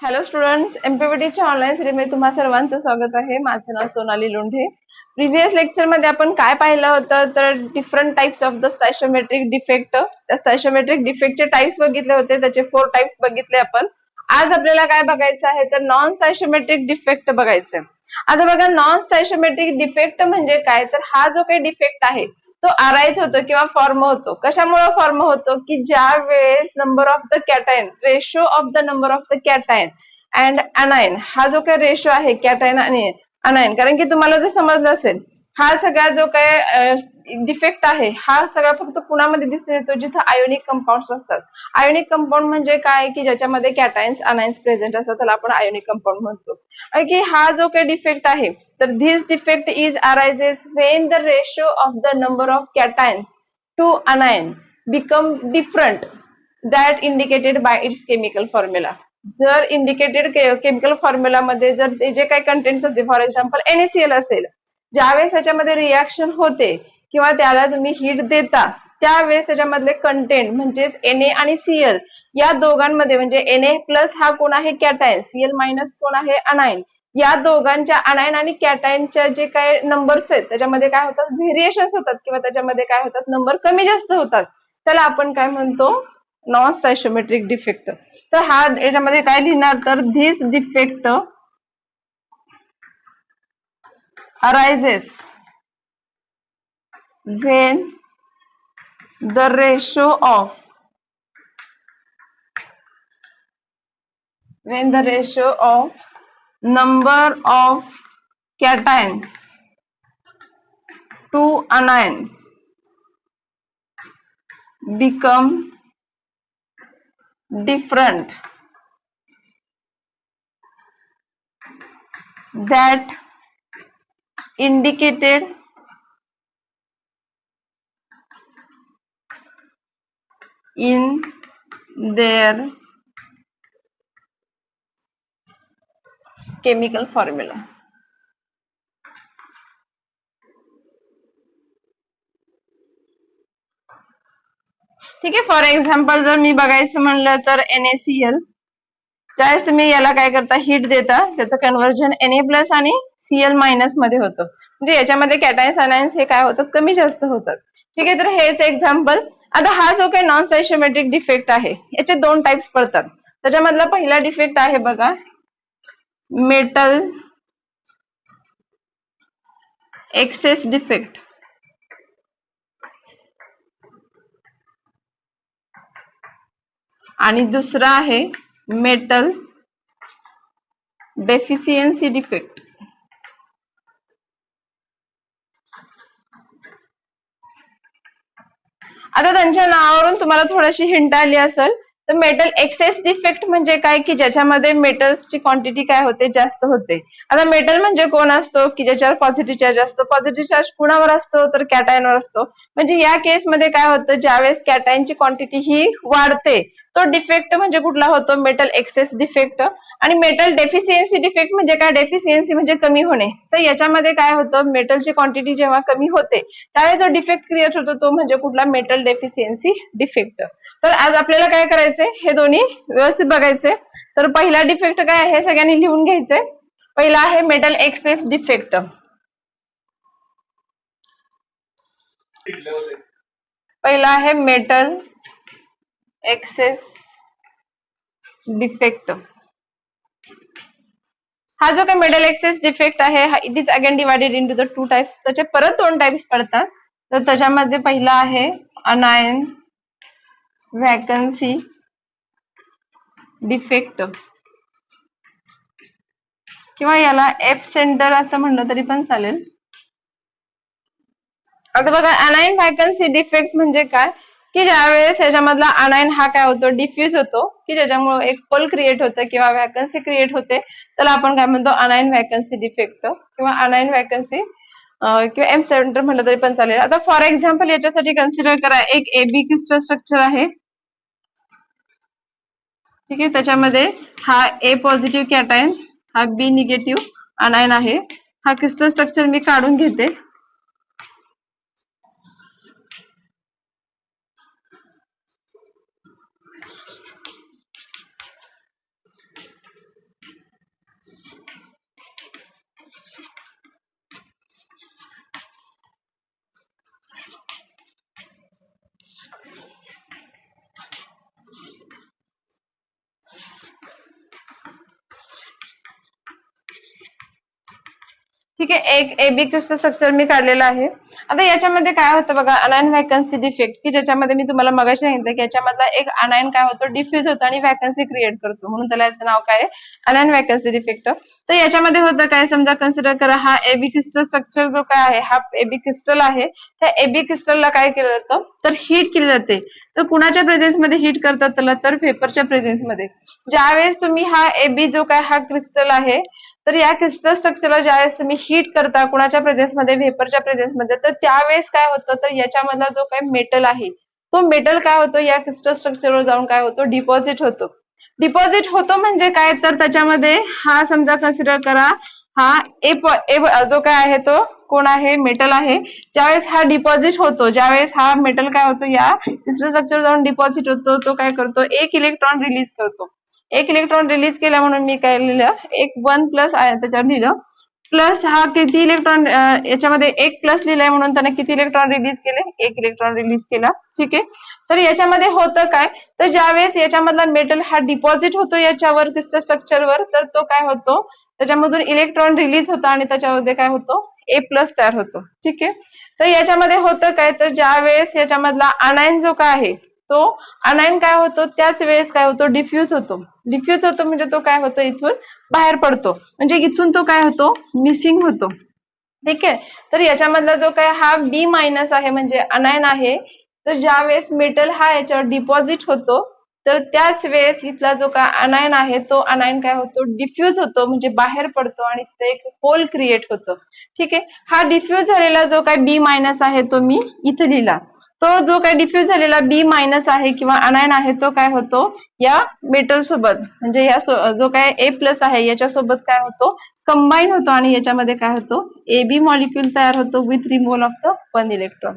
Hello students, एमपीबीटीच्या online सिरीजमध्ये तुम्हा सर्वांचं स्वागत आहे. माझं नाव सोनाली लोंढे. प्रिव्हियस लेक्चर मध्ये आपण काय पाहिलं होतं तर different types of the stoichiometric defect. त्या स्टॅशोमेट्रिक डिफेक्टचे टाइप्स बघितले होते, त्याचे 4 टाइप्स बघितले आपण. आज आपल्याला काय बघायचं आहे तर नॉन स्टॅशोमेट्रिक डिफेक्ट बघायचं. आता बघा, नॉन स्टॅशोमेट्रिक डिफेक्ट म्हणजे काय तर हा जो काही डिफेक्ट आहे तो अराईज होतो किंवा फॉर्म होतो. कशामुळे फॉर्म होतो की ज्या वेळेस number of the cation, ratio of the number of the cation and अनायन, हा जो काही रेशो आहे कॅटायन आणि अनायन, कारण की तुम्हाला जर समजलं असेल हा सगळा जो काही डिफेक्ट आहे हा सगळा फक्त कुणामध्ये दिसून येतो जिथं आयोनिक कंपाऊंड्स असतात. आयोनिक कंपाऊंड म्हणजे काय की ज्याच्यामध्ये कॅटायन्स अनायन्स प्रेझेंट असतात, त्याला आपण आयोनिक कंपाऊंड म्हणतो. की हा जो काही डिफेक्ट आहे तर this defect is arises when the ratio of the number of cations to anion become different that indicated by its chemical formula. जर इंडिकेटेड केमिकल फॉर्म्युला मध्ये जर ते जे काही कंटेंट्स असते, फॉर एक्झाम्पल NaCl असेल, ज्यावेळेस त्याच्यामध्ये रिॲक्शन होते किंवा त्याला तुम्ही हीट देता त्यावेळेस त्याच्यामधले कंटेंट म्हणजेच Na आणि Cl या दोघांमध्ये, म्हणजे Na प्लस हा कोण आहे कॅटायन, Cl मायनस कोण आहे अनायन, या दोघांच्या अनायन आणि कॅटायनच्या जे काही नंबर्स आहेत त्याच्यामध्ये काय होतात, व्हेरिएशन्स होतात किंवा त्याच्यामध्ये काय होतात, नंबर कमी जास्त होतात. त्याला आपण काय म्हणतो, नॉन स्टॅशोमेट्रिक डिफेक्ट. तर हा याच्यामध्ये काय लिहिणार तर this defect arises when the ratio of number of cations to anions become different that indicated in their chemical formula. ठीक आहे. फॉर एक्झाम्पल जर मी बघायचं म्हणलं तर NaCl, ज्यावेळेस तुम्ही याला काय करता, हीट देता, त्याचं कन्व्हर्जन Na प्लस आणि Cl मायनस मध्ये होतं. म्हणजे याच्यामध्ये कॅटायन्स अनायन्स हे काय होतात, कमी जास्त होतात. ठीक आहे, तर हेच एक्झाम्पल. आता हा जो काही नॉन स्टॅशोमेट्रिक डिफेक्ट आहे याचे 2 टाइप्स पडतात. त्याच्यामधला पहिला डिफेक्ट आहे बघा, मेटल एक्सेस डिफेक्ट. आणि दुसरा आहे मेटल डेफिशियन्सी डिफेक्ट. आता त्यांच्या नावावरून तुम्हाला थोडीशी हिंट आली असेल. तर मेटल एक्सेस डिफेक्ट म्हणजे काय की ज्याच्यामध्ये मेटल्सची क्वांटिटी काय होते, जास्त होते. आता मेटल म्हणजे कोण असतो की ज्याच्यावर पॉझिटिव्ह चार्ज असतो. पॉझिटिव्ह चार्ज कुणावर असतो तर कॅटायनवर असतो. म्हणजे या केसमध्ये काय होतं, ज्यावेळेस कॅटायनची क्वांटिटी ही वाढते तो डिफेक्ट म्हणजे कुठला होतो, मेटल एक्सेस डिफेक्ट. आणि मेटल डेफिशियन्सी डिफेक्ट म्हणजे काय, डेफिशियन्सी म्हणजे कमी होणे. तर याच्यामध्ये काय होतं, मेटलची क्वांटिटी जेव्हा कमी होते त्यावेळेस जो डिफेक्ट क्रिएट होतो तो म्हणजे कुठला, मेटल डेफिशियन्सी डिफेक्ट. तर आज आपल्याला काय करायचंय, हे दोन्ही व्यवस्थित बघायचे. तर पहिला डिफेक्ट काय आहे सगळ्यांनी लिहून घ्यायचंय. पहिला आहे मेटल एक्सेस डिफेक्ट. पहिला आहे मेटल एक्सेस डिफेक्ट. हा जो काही मेटल एक्सेस डिफेक्ट आहे it is again divided into the 2 types. त्याचे परत 2 टाइप्स पडतात. तर त्याच्यामध्ये पहिला आहे अनायन व्हॅकन्सी डिफेक्ट, किंवा याला एफ सेंटर असं म्हणलं तरी पण चालेल. आता बघा, अनायन व्हॅकन्सी डिफेक्ट म्हणजे काय की ज्यावेळेस याच्यामधला अनायन हा काय होतो, डिफ्यूज होतो, की ज्याच्यामुळे एक होल क्रिएट होतं किंवा व्हॅकन्सी क्रिएट होते. त्याला आपण काय म्हणतो, अनायन व्हॅकन्सी डिफेक्ट किंवा अनायन व्हॅकन्सी किंवा एम सेंटर म्हणलं तरी पण चालेल. आता फॉर एक्झाम्पल याच्यासाठी कन्सिडर करा, एक AB क्रिस्टल स्ट्रक्चर आहे. ठीक आहे, त्याच्यामध्ये हा A पॉझिटिव्ह कॅटायन, हा B निगेटिव्ह अनायन आहे. हा क्रिस्टल स्ट्रक्चर मी काढून घेते. ठीक आहे, एक एबी क्रिस्टल स्ट्रक्चर मी काढलेला आहे. आता याच्यामध्ये काय होतं बघा, अनायन व्हॅकन्सी डिफेक्ट, की ज्याच्यामध्ये मी तुम्हाला मगाशी सांगितलं की याच्यामधला एक अनायन काय होतो, डिफ्यूज होतो आणि व्हॅकन्सी क्रिएट करतो, म्हणून त्याला याचं नाव काय आहे, अनायन व्हॅकन्सी डिफेक्ट. तर याच्यामध्ये होतं काय, समजा कन्सिडर करा हा एबी क्रिस्टल स्ट्रक्चर जो काय आहे, हा एबी क्रिस्टल आहे. त्या एबी क्रिस्टलला काय केलं जातं, तर हीट केली जाते. तर कुणाच्या प्रेझेन्स मध्ये हीट करतात त्याला, तर पेपरच्या प्रेझेन्स मध्ये. ज्यावेळेस तुम्ही हा एबी जो काय हा क्रिस्टल आहे, तर या क्रिस्टल स्ट्रक्चरला ज्यावेळेस तुम्ही हीट करता कुणाच्या प्रेझेन्स मध्ये, व्हेपरच्या प्रेझेन्स मध्ये, तर त्यावेळेस काय होतं, तर याच्यामधला जो काही मेटल आहे तो मेटल काय होतो, या क्रिस्टल स्ट्रक्चरवर जाऊन काय होतो, डिपॉझिट होतो. डिपॉझिट होतो म्हणजे काय, तर त्याच्यामध्ये हा समजा कन्सिडर करा हा ए जो काय आहे तो कोण आहे, मेटल आहे. ज्यावेळेस हा डिपॉझिट होतो, ज्यावेळेस हा मेटल काय होतो या क्रिस्टल स्ट्रक्चर जाऊन डिपॉझिट होतो, तो काय करतो, एक इलेक्ट्रॉन रिलीज करतो. एक इलेक्ट्रॉन रिलीज केला म्हणून मी काय लिहिलं, एक 1+ आहे त्याच्यावर लिहिलं. प्लस हा किती इलेक्ट्रॉन, याच्यामध्ये एक प्लस लिहिलाय म्हणून त्याने किती इलेक्ट्रॉन रिलीज केले, एक इलेक्ट्रॉन रिलीज केला. ठीक आहे, तर याच्यामध्ये होतं काय, तर ज्यावेळेस याच्यामधला मेटल हा डिपॉझिट होतो याच्यावर क्रिस्टल स्ट्रक्चरवर, तर तो काय होतो, त्याच्यामधून इलेक्ट्रॉन रिलीज होतो आणि त्याच्यामध्ये काय होतो, A+ तयार होतो. ठीक आहे, तर याच्यामध्ये होतं काय, तर ज्यावेळेस याच्यामधला अनायन जो काय आहे तो अनायन काय होतो, त्याच वेळेस काय होतो, डिफ्यूज होतो. डिफ्यूज होतो म्हणजे तो काय होतो, इथून बाहेर पडतो, म्हणजे इथून तो काय होतो, मिसिंग होतो. ठीक आहे, तर याच्यामधला जो काय हा B- आहे म्हणजे अनायन आहे, तर ज्या वेळेस मेटल हा याच्यावर डिपॉझिट होतो, तर त्याच वेळेस इथला जो काय अनायन आहे तो अनायन काय होतो, डिफ्यूज होतो म्हणजे बाहेर पडतो आणि तिथे एक होल क्रिएट होतो. ठीक आहे, हा डिफ्यूज झालेला जो काय B- आहे तो मी इथे लिहिला. तो जो काय डिफ्यूज झालेला B- आहे किंवा अनायन आहे तो काय होतो, या मेटल सोबत म्हणजे या जो काय A+ आहे याच्यासोबत काय होतो, कंबाईन होतो आणि याच्यामध्ये काय होतो, AB मॉलिक्यूल तयार होतो with removal of the 1 electron.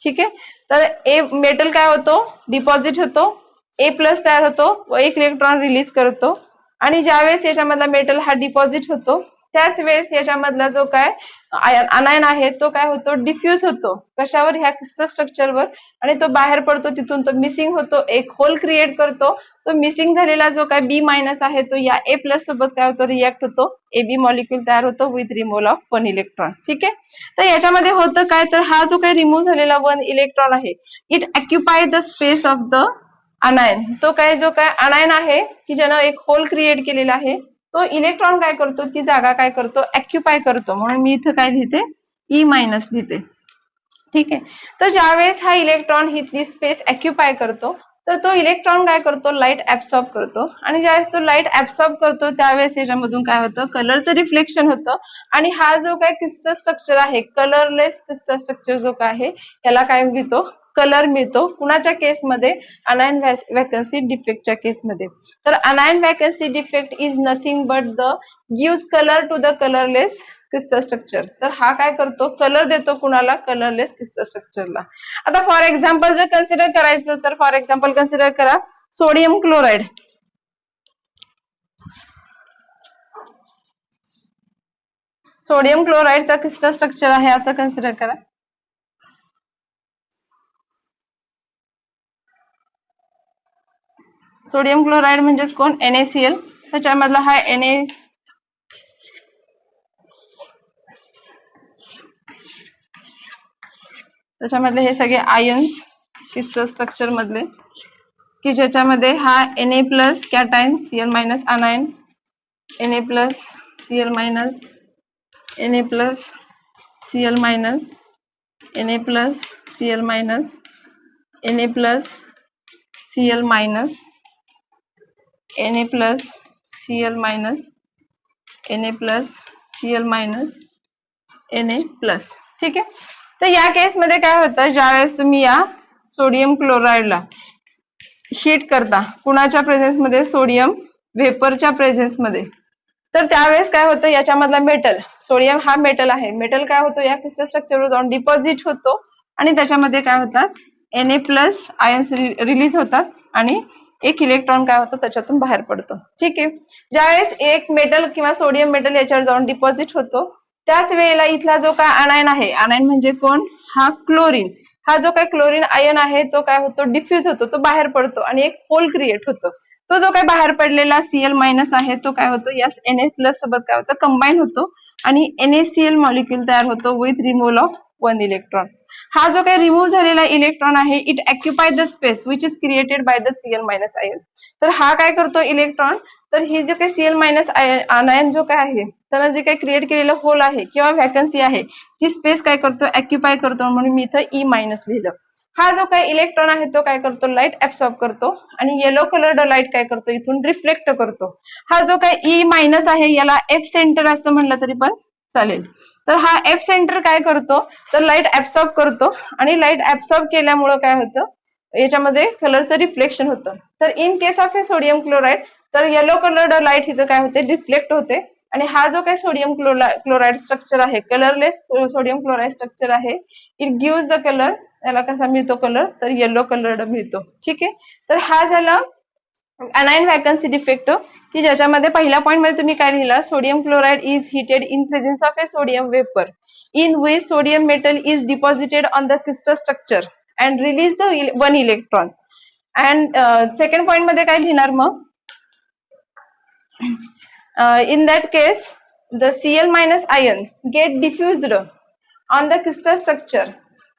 ठीक आहे, तर ए मेटल काय होतो, डिपॉझिट होतो, A+ तयार होतो व एक इलेक्ट्रॉन रिलीज करतो. आणि ज्यावेळेस याच्यामधला मेटल हा डिपॉझिट होतो, त्याच वेळेस याच्यामधला जो काय अनायन आहे तो काय होतो, डिफ्यूज होतो. कशावर, ह्या क्रिस्टल स्ट्रक्चरवर, आणि तो बाहेर पडतो, तिथून तो मिसिंग होतो, एक होल क्रिएट करतो. तो मिसिंग झालेला जो काय B- आहे तो या A+ सोबत काय होतो, रिएक्ट होतो, AB मॉलिक्यूल तयार होतो विथ रिमूव्हल ऑफ 1 इलेक्ट्रॉन. ठीक आहे, तर याच्यामध्ये होतं काय, तर हा जो काही रिमूव्ह झालेला 1 इलेक्ट्रॉन आहे, it occupy the space of the अनायन. तो काय जो काय अनायन आहे की ज्यानं एक होल क्रिएट केलेला आहे, तो इलेक्ट्रॉन काय करतो, ती जागा काय करतो, ऑक्युपाय करतो. म्हणून मी इथं काय लिहिते, E- लिहिते. ठीक आहे, तर ज्यावेळेस हा इलेक्ट्रॉन ही स्पेस ऑक्युपाय करतो, तर तो इलेक्ट्रॉन काय करतो, लाईट ऍब्सॉर्ब करतो. आणि ज्यावेळेस तो लाईट ऍब्सॉर्ब करतो त्यावेळेस याच्यामधून काय होतं, कलरचं रिफ्लेक्शन होतं. आणि हा जो काय क्रिस्टल स्ट्रक्चर आहे, कलरलेस क्रिस्टल स्ट्रक्चर जो काय आहे, याला काय मिळतो, कलर मिळतो. कुणाच्या केसमध्ये, अनायन व्हॅकन्सी डिफेक्टच्या केसमध्ये. तर anion vacancy defect is nothing but the gives colour to the colourless crystal structure. तर हा काय करतो, कलर देतो कुणाला, कलरलेस क्रिस्टल स्ट्रक्चरला. आता फॉर एक्झाम्पल जर कन्सिडर करायचं, तर फॉर एक्झाम्पल कन्सिडर करा सोडियम क्लोराईड. सोडियम क्लोराईडचा क्रिस्टल स्ट्रक्चर आहे असं कन्सिडर करा. सोडियम क्लोराईड म्हणजेच कोण, NaCl. त्याच्यामधला हा त्याच्यामधले हे सगळे आयन्स क्रिस्टल स्ट्रक्चर मधले, की ज्याच्यामध्ये हा Na+ cation, Cl- अनायन, Na+, Cl-, Na+, Cl-, Na+, Cl-, Na+, Cl-, Na+, Cl-, Na+, Cl-, Na+. ठीक आहे, तर या केसमध्ये काय होतं, ज्यावेळेस तुम्ही या सोडियम क्लोराईडला हीट करता कुणाच्या प्रेझेन्स मध्ये, सोडियम व्हेपरच्या प्रेझेन्स मध्ये, तर त्यावेळेस काय होतं, याच्यामधला मेटल, सोडियम हा मेटल आहे, मेटल काय होतो, या क्रिस्टल स्ट्रक्चरवर जाऊन डिपॉझिट होतो आणि त्याच्यामध्ये काय होतात, Na+ आयन्स रिलीज होतात आणि एक इलेक्ट्रॉन काय होतो, त्याच्यातून बाहेर पडतो. ठीक आहे, ज्यावेळेस एक मेटल किंवा सोडियम मेटल याच्यावर जाऊन डिपॉझिट होतो, त्याच वेळेला इथला जो काय अनायन आहे, अनायन म्हणजे कोण, हा क्लोरीन. हा जो काय क्लोरीन आयन आहे तो काय होतो, डिफ्यूज होतो, तो बाहेर पडतो आणि एक होल क्रिएट होतो. तो जो काय बाहेर पडलेला Cl- आहे तो काय होतो, या Na+ सोबत काय होतं, कंबाईन होतो आणि NaCl मॉलिक्यूल तयार होतो विथ रिमूव्हल ऑफ 1 इलेक्ट्रॉन. हा जो काही रिमूव्ह झालेला इलेक्ट्रॉन आहे it occupy the space which is created by the Cl minus ion. तर हा काय करतो इलेक्ट्रॉन, तर ही जो काही Cl मायनस आयन जो काय आहे त्याला जे काही क्रिएट केलेलं होल आहे किंवा व्हॅकन्सी आहे ती स्पेस काय करतो ऑक्युपाय करतो, म्हणून मी इथं E मायनस लिहिलं. हा जो काही इलेक्ट्रॉन आहे तो काय करतो लाईट ऍब्सॉर्ब करतो आणि येलो कलर्ड लाईट काय करतो इथून रिफ्लेक्ट करतो. हा जो काही E मायनस आहे याला F सेंटर असं म्हणलं तरी पण चालेल. तर हा F सेंटर काय करतो तर लाईट ऍब्सॉर्ब करतो आणि लाईट ऍब्सॉर्ब केल्यामुळे काय होतं याच्यामध्ये कलरचं रिफ्लेक्शन होतं. तर in case of a sodium chloride तर येलो कलर्ड लाईट इथं काय होते रिफ्लेक्ट होते आणि हा जो काही सोडियम क्लोराईड स्ट्रक्चर आहे कलरलेस सोडियम क्लोराईड स्ट्रक्चर आहे इट गिव्स द कलर. याला कसा मिळतो कलर तर येलो कलर्ड मिळतो. ठीक आहे, तर हा झाला अनायन व्हॅकन्सी डिफेक्ट की ज्याच्यामध्ये पहिल्या पॉइंट मध्ये तुम्ही काय लिहिला sodium chloride is heated in presence of a sodium vapour in which sodium metal is deposited on the crystal structure and release the 1 electron. And second point मध्ये काय लिहिणार मग in that case the Cl minus ion get diffused on the crystal structure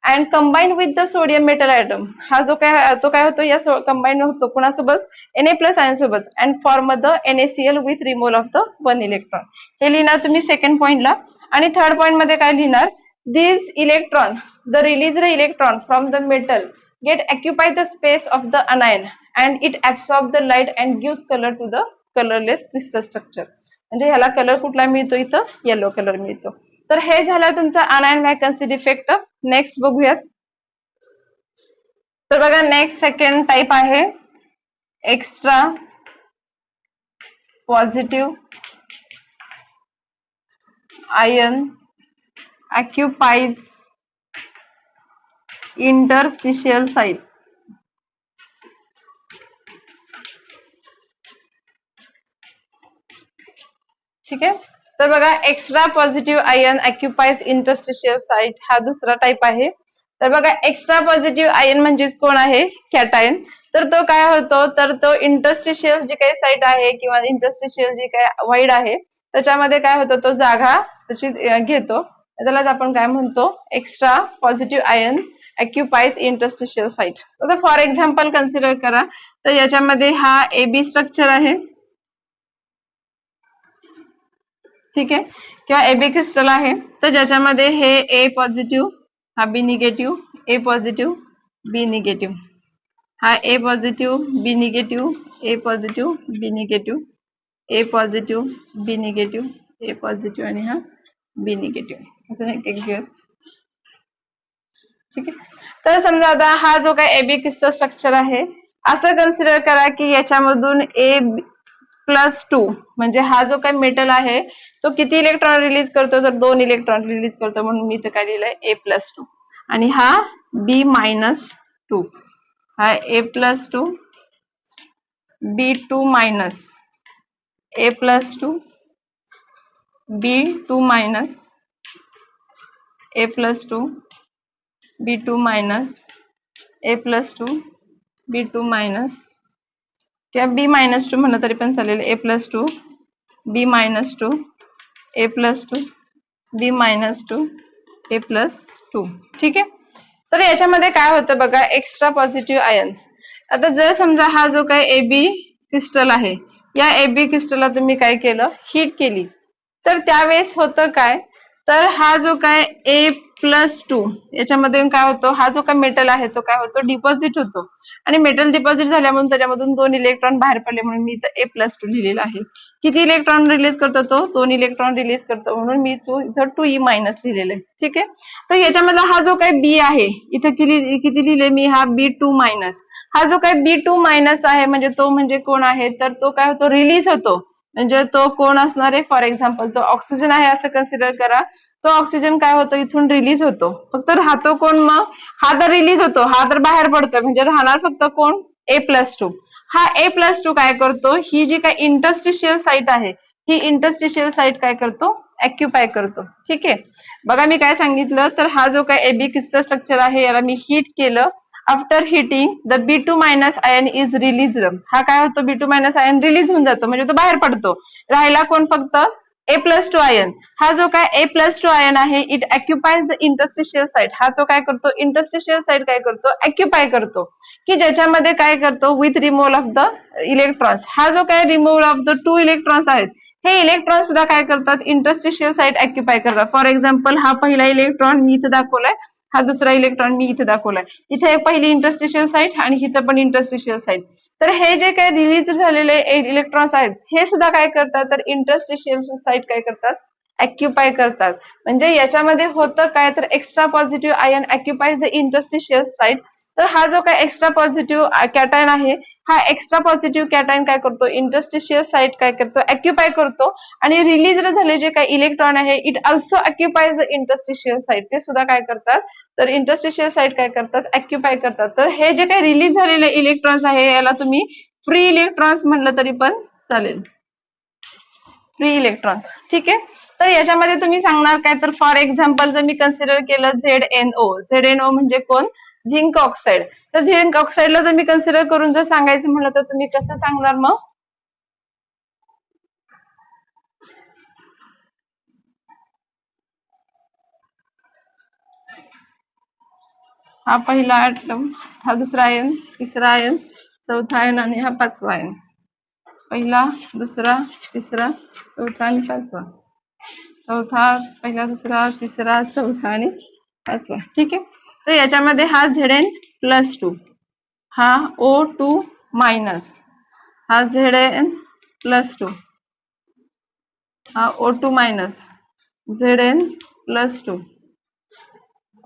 and combined with the sodium metal atom. हा जो काय तो काय होतो या कंबाईन होतो कुणासोबत Na प्लस आयन सोबत and form the NaCl with removal of the 1 electron. हे लिहिणार तुम्ही सेकंड पॉइंटला. आणि थर्ड पॉइंट मध्ये काय लिहिणार this electron the released electron from the metal get occupy the space of the anion and it absorb the light and gives color to the colourless crystal structure. म्हणजे ह्याला colour कुठला मिळतो इथं yellow colour मिळतो. तर हे झालं तुमचा अनायन व्हॅकन्सी डिफेक्ट. नेक्स्ट बघूयात. तर बघा नेक्स्ट सेकंड टाइप आहे extra positive ion occupies interstitial site. ठीक आहे, तर बघा extra positive ion occupies interstitial site हा दुसरा टाइप आहे. तर बघा एक्स्ट्रा पॉझिटिव्ह आयन म्हणजेच कोण आहे कॅटायन. तर तो काय होतो तर तो इंटरस्टिशियल जी काही साइट आहे किंवा इंटरस्टिशियल जी काही वाईड आहे त्याच्यामध्ये काय होतो तो जागा त्याची घेतो. त्यालाच आपण काय म्हणतो extra positive ion occupies interstitial site. आता फॉर एक्झाम्पल कन्सिडर करा तर याच्यामध्ये हा AB स्ट्रक्चर आहे. ठीक आहे, किंवा AB क्रिस्टल आहे तर ज्याच्यामध्ये हे A पॉझिटिव्ह हा B negative A positive B negative हा A positive B negative A positive B negative A positive B negative A positive आणि हा B निगेटिव्ह असं एक एक घेऊया. ठीक आहे, तर समजा आता हा जो काही AB क्रिस्टल स्ट्रक्चर आहे असं कन्सिडर करा की याच्यामधून A+2 म्हणजे हा जो काही मेटल आहे तो किती इलेक्ट्रॉन रिलीज करतो तर 2 इलेक्ट्रॉन रिलीज करतो, म्हणून मी इथे काय लिहिलंय A+2 आणि हा B-2 हा A+2 B2 minus A+2 B2 minus A+2 B2 minus A+2 B2 minus किंवा B-2 म्हणलं तरी पण चालेल. A+2 B-2 A+2 B-2 A+2. ठीक आहे, तर याच्यामध्ये काय होतं बघा एक्स्ट्रा पॉझिटिव्ह आयन. आता जर समजा हा जो काही AB क्रिस्टल आहे या AB क्रिस्टलला तुम्ही काय केलं हीट केली तर त्यावेळेस होतं काय तर हा जो काय A+2 याच्यामध्ये काय होतो हा जो काय मेटल आहे तो काय होतो डिपॉझिट होतो आणि मेटल डिपॉझिट झाल्यामुळे त्याच्यामधून 2 इलेक्ट्रॉन बाहेर पडले म्हणून मी इथं A+2 लिहिलेला आहे. किती इलेक्ट्रॉन रिलीज करतो तो 2 इलेक्ट्रॉन रिलीज करतो म्हणून मी इथं 2E मायनस लिहिलेलं आहे. ठीक आहे, तर याच्यामधला हा जो काही B आहे इथं किती लिहिले मी हा B2 मायनस. हा जो काही B2 मायनस आहे म्हणजे तो म्हणजे कोण आहे तर तो काय होतो रिलीज होतो. म्हणजे तो कोण असणार आहे फॉर एक्झाम्पल तो ऑक्सिजन आहे असं कन्सिडर करा. तो ऑक्सिजन काय होतो इथून रिलीज होतो. फक्त राहतो कोण मग हा तर रिलीज होतो हा तर बाहेर पडतो म्हणजे राहणार फक्त कोण A+2. हा A+2 काय करतो ही जी काही इंटरस्टिशियल साइट आहे ही इंटरस्टिशियल साइट काय करतो ऑक्युपाय करतो. ठीक आहे, बघा मी काय सांगितलं तर हा जो काय AB क्रिस्टल स्ट्रक्चर आहे याला मी हीट केलं. After heating the B2 minus ion is release. हा काय होतो B2 मायनस आयन रिलीज होऊन जातो म्हणजे तो बाहेर पडतो. राहिला कोण फक्त A+2 आयन, हा जो काय A+2 आयन आहे it occupies the interstitial site, हा तो काय करतो इंटरस्टिशियल साइट काय करतो ऑक्युपाय करतो, की ज्याच्यामध्ये काय करतो with removal of the electrons, हा जो काय रिमूव्हल ऑफ द 2 इलेक्ट्रॉन्स आहेत हे इलेक्ट्रॉन सुद्धा काय करतात इंटरस्टिशियल साइट ऑक्युपाय करतात. फॉर एक्झाम्पल हा पहिला इलेक्ट्रॉन मी इथे दाखवलाय, हा दुसरा इलेक्ट्रॉन मी इथे दाखवलाय, इथे एक पहिली इंटरस्टिशियल साइट आणि इथं पण इंटरस्टिशियल साइट. तर हे जे काही रिलीज झालेले इलेक्ट्रॉन्स आहेत हे सुद्धा काय करतात तर इंटरस्टिशियल साइट काय करतात ऑक्युपाय करतात. म्हणजे याच्यामध्ये होतं काय तर extra positive ion occupies the interstitial site. तर हा जो काय एक्स्ट्रा पॉझिटिव्ह कॅटायन आहे हा एक्स्ट्रा पॉझिटिव्ह कॅटायन काय करतो इंटरस्टिशियल साइट काय करतो ऑक्युपाय करतो, आणि रिलीज झाले जे काही इलेक्ट्रॉन आहे it also occupies the interstitial site, ते सुद्धा काय करतात तर इंटरस्टिशियल साइट काय करतात ऑक्युपाय करतात. तर हे जे काही रिलीज झालेले इलेक्ट्रॉन्स आहे याला तुम्ही फ्री इलेक्ट्रॉन्स म्हटलं तरी पण चालेल, फ्री इलेक्ट्रॉन्स. ठीक आहे, तर याच्यामध्ये तुम्ही सांगणार काय तर फॉर एक्झाम्पल जर मी कन्सिडर केलं झेडएनओ म्हणजे कोण झिंक ऑक्साईड, तर झिंक ऑक्साईडला जर मी कन्सिडर करून जर सांगायचं म्हटलं तर तुम्ही कसं सांगणार मग हा पहिला ॲटम, हा दुसरा आयन, तिसरा आयन, चौथा आयन आणि हा पाचवा आयन, पहिला दुसरा तिसरा चौथा आणि पाचवा, चौथा पहिला दुसरा तिसरा चौथा आणि पाचवा. ठीक आहे, तर याच्यामध्ये हा Zn+2, हा O2-, हा Zn+2, हा O2-, Zn+2,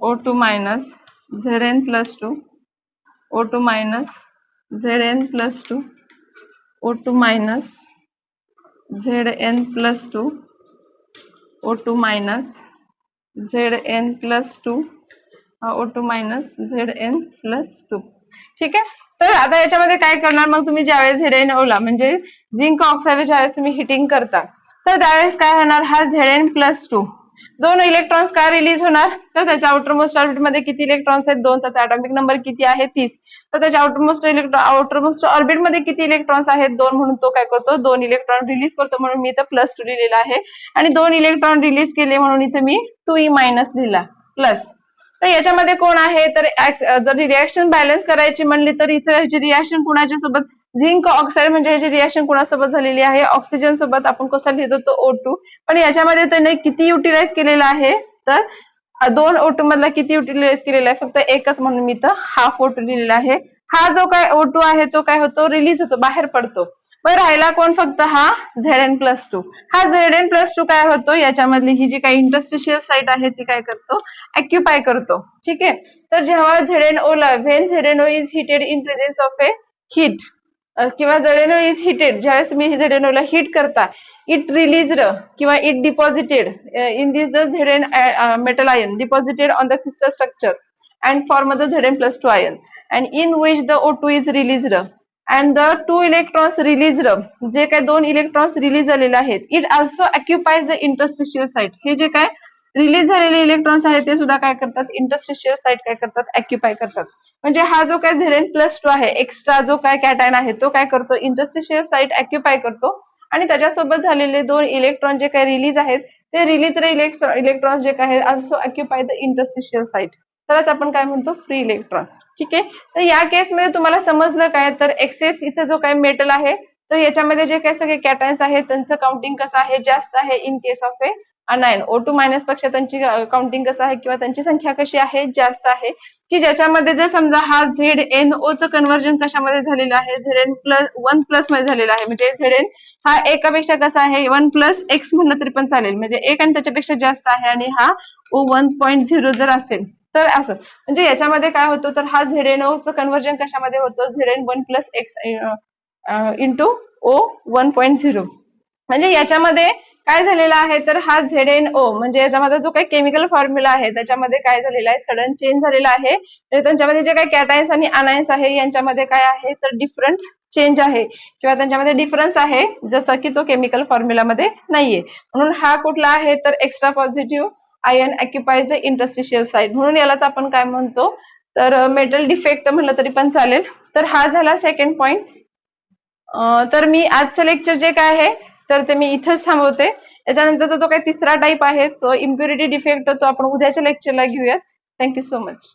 O2-, Zn+2, O2-, Zn+2, O2-, Zn+2, O2-, Zn+2, O2-, Zn+2. ठीक आहे, तर आता याच्यामध्ये काय करणार मग तुम्ही ज्यावेळेस ZnO ला म्हणजे झिंक ऑक्साईड ज्यावेळेस तुम्ही हिटिंग करता तर त्यावेळेस काय होणार हा Zn+2 दोन इलेक्ट्रॉन्स का रिलीज होणार तर त्याच्या आउटरमोस्ट ऑर्बिट मध्ये किती इलेक्ट्रॉन्स आहेत दोन, त्याचा ॲटॉमिक नंबर किती आहे 30, तर त्याच्या आउटरमोस्ट ऑर्बिट मध्ये किती इलेक्ट्रॉन्स आहेत दोन, म्हणून तो काय करतो दोन इलेक्ट्रॉन रिलीज करतो, म्हणून मी इथं +2 लिहिलेला आहे, आणि दोन इलेक्ट्रॉन रिलीज केले म्हणून इथे मी 2e- लिहिला प्लस. तर याच्यामध्ये कोण आहे तर जर रिएक्शन बॅलन्स करायची म्हणली तर इथे ह्याची रिएक्शन कुणाच्या सोबत झिंक ऑक्साईड म्हणजे ह्याची रिएक्शन कुणासोबत झालेली आहे ऑक्सिजन सोबत, आपण कसा लिहितो तो O2, पण याच्यामध्ये त्याने किती युटिलाइज केलेला आहे तर दोन O2 मधला किती युटिलाइज केलेला आहे फक्त एकच, म्हणून मी इथं हाफ O2 लिहिलेला आहे. हा जो काय O2 आहे तो काय होतो रिलीज होतो बाहेर पडतो, पण राहिला कोण फक्त हा Zn+2, हा Zn+2 काय होतो याच्यामधली ही जी काही इंटरस्टिशियल साइट आहे ती काय करतो ऑक्युपाय करतो. ठीक आहे, तर जेव्हा ZnO ला when ZnO is heated in presence of a heat किंवा ZnO इज हिटेड ज्यावेळेस तुम्ही ZnO ला हीट करता इट रिलीज्ड किंवा it deposited in this the Zn metal ion deposited on the crystal structure and form the Zn+2 ion and in which the O2 is released and the two electrons released, जे काय दोन electrons release झालेले आहेत it also occupies the interstitial site, हे जे काय release झालेले electrons आहेत ते सुद्धा काय करतात इंटरस्टिशियल साइट काय करतात ऑक्युपाय करतात. म्हणजे हा जो काय Zn+2 आहे एक्स्ट्रा जो काय कॅटायन आहे तो काय करतो इंटरस्टिशियल साइट ऑक्युपाय करतो, आणि त्याच्यासोबत झालेले दोन इलेक्ट्रॉन जे काही रिलीज आहेत ते रिलीज इलेक्ट्रॉन्स जे काय also occupy the interstitial site, तरच आपण काय म्हणतो फ्री इलेक्ट्रॉन्स. ठीक आहे, तर या केसमध्ये तुम्हाला समजलं काय तर एक्सेस इथे जो काय मेटल आहे तर याच्यामध्ये जे काही सगळे कॅटायन्स आहेत त्यांचं काउंटिंग कसं आहे जास्त आहे in case of A अनायन, O2- पेक्षा त्यांची काउंटिंग कसं आहे किंवा त्यांची संख्या कशी आहे जास्त आहे, की ज्याच्यामध्ये जर समजा हा ZnO चं कन्व्हर्जन कशामध्ये झालेलं आहे Zn+1+ मध्ये झालेलं आहे, म्हणजे Zn हा एकापेक्षा कसा आहे 1+X म्हणलं तरी पण चालेल, म्हणजे एक आणि त्याच्यापेक्षा जास्त आहे, आणि हा O1.0 जर असेल तर असं, म्हणजे याच्यामध्ये काय होतं तर हा ZnO चं कन्व्हर्जन कशामध्ये होतं Zn1+X इंटू O1.0, म्हणजे याच्यामध्ये काय झालेलं आहे तर हा ZnO म्हणजे याच्यामध्ये जो काही केमिकल फॉर्म्युला आहे त्याच्यामध्ये काय झालेला आहे सडन चेंज झालेला आहे, तर त्यांच्यामध्ये जे काही कॅटायन्स आणि अनायन्स आहे यांच्यामध्ये काय आहे तर डिफरंट चेंज आहे किंवा त्यांच्यामध्ये डिफरन्स आहे जसं की तो केमिकल फॉर्म्युला मध्ये नाहीये, म्हणून हा कुठला आहे तर extra positive ion occupies the interstitial site, म्हणून यालाच आपण काय म्हणतो तर मेटल डिफेक्ट म्हणलं तरी पण चालेल. तर हा झाला सेकंड पॉइंट. तर मी आजचं लेक्चर जे काय आहे तर ते मी इथंच थांबवते. त्याच्यानंतरचा जो काही तिसरा टाईप आहे तो इम्प्युरिटी डिफेक्ट, तो आपण उद्याच्या लेक्चरला घेऊयात. Thank you so much.